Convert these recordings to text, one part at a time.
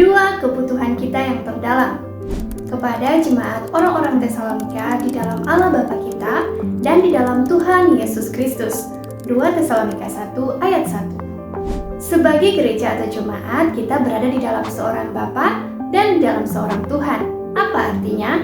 dua kebutuhan kita yang terdalam. Kepada jemaat orang-orang Tesalonika di dalam Allah Bapa kita dan di dalam Tuhan Yesus Kristus. 2 Tesalonika 1 ayat 1. Sebagai gereja atau jemaat, kita berada di dalam seorang Bapa dan di dalam seorang Tuhan. Apa artinya?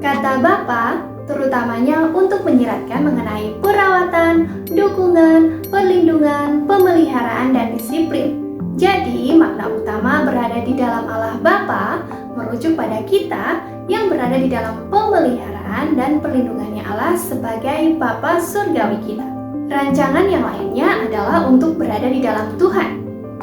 Kata Bapa terutamanya untuk menyiratkan mengenai perawatan, dukungan, perlindungan, pemeliharaan, dan disiplin. Jadi, makna utama berada di dalam Allah Bapa merujuk pada kita yang berada di dalam pemeliharaan dan perlindungannya Allah sebagai Bapa surgawi kita. Rancangan yang lainnya adalah untuk berada di dalam Tuhan.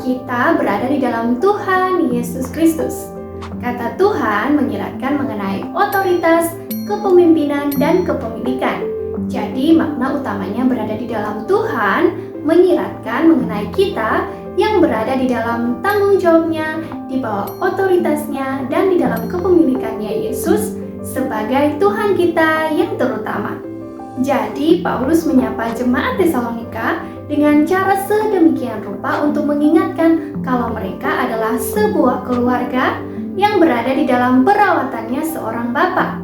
Kita berada di dalam Tuhan Yesus Kristus. Kata Tuhan menyiratkan mengenai otoritas, kepemimpinan, dan kepemilikan. Jadi makna utamanya berada di dalam Tuhan menyiratkan mengenai kita yang berada di dalam tanggung jawabnya, di bawah otoritasnya, dan di dalam kepemilikannya Yesus sebagai Tuhan kita yang terutama. Jadi Paulus menyapa jemaat Tesalonika dengan cara sedemikian rupa untuk mengingatkan kalau mereka adalah sebuah keluarga yang berada di dalam perawatannya seorang Bapa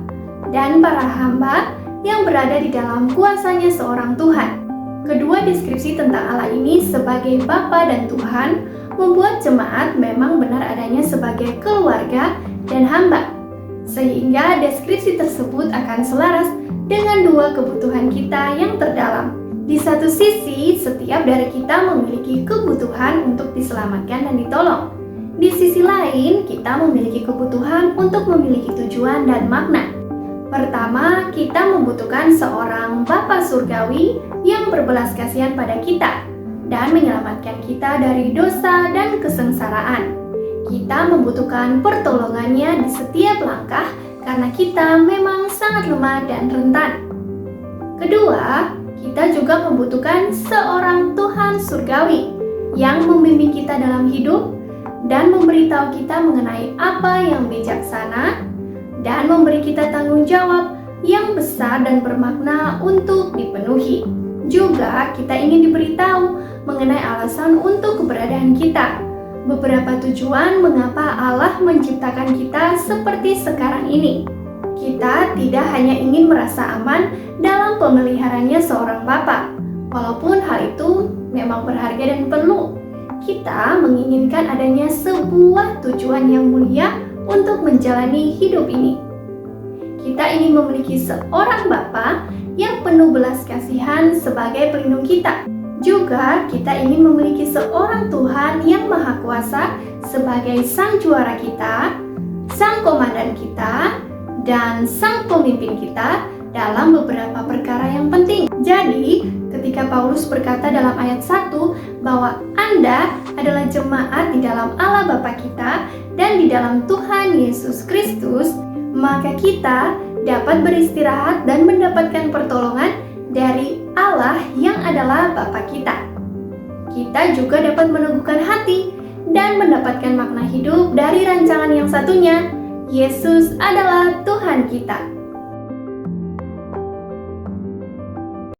dan para hamba yang berada di dalam kuasanya seorang Tuhan. Kedua deskripsi tentang Allah ini sebagai Bapa dan Tuhan membuat jemaat memang benar adanya sebagai keluarga dan hamba. Sehingga deskripsi tersebut akan selaras dengan dua kebutuhan kita yang terdalam. Di satu sisi, setiap dari kita memiliki kebutuhan untuk diselamatkan dan ditolong. Di sisi lain, kita memiliki kebutuhan untuk memiliki tujuan dan makna. Pertama, kita membutuhkan seorang Bapa surgawi yang berbelas kasihan pada kita dan menyelamatkan kita dari dosa dan kesengsaraan. Kita membutuhkan pertolongannya di setiap langkah karena kita memang sangat lemah dan rentan. Kedua, kita juga membutuhkan seorang Tuhan surgawi yang membimbing kita dalam hidup dan memberitahu kita mengenai apa yang bijaksana dan memberi kita tanggung jawab yang besar dan bermakna untuk dipenuhi. Juga kita ingin diberitahu mengenai alasan untuk keberadaan kita. Beberapa tujuan mengapa Allah menciptakan kita seperti sekarang ini. Kita tidak hanya ingin merasa aman dalam pemeliharaannya seorang Bapa, walaupun hal itu memang berharga dan perlu. Kita menginginkan adanya sebuah tujuan yang mulia untuk menjalani hidup ini. Kita ingin memiliki seorang Bapa yang penuh belas kasihan sebagai pelindung kita. Juga kita ingin memiliki seorang Tuhan yang Maha Kuasa sebagai Sang Juara kita, Sang Komandan kita, dan Sang Pemimpin kita dalam beberapa perkara yang penting. Jadi, ketika Paulus berkata dalam ayat 1 bahwa Anda adalah jemaat di dalam Allah Bapa kita dan di dalam Tuhan Yesus Kristus, maka kita dapat beristirahat dan mendapatkan pertolongan dari Allah yang adalah Bapa kita. Kita juga dapat meneguhkan hati dan mendapatkan makna hidup dari rancangan yang satunya, Yesus adalah Tuhan kita.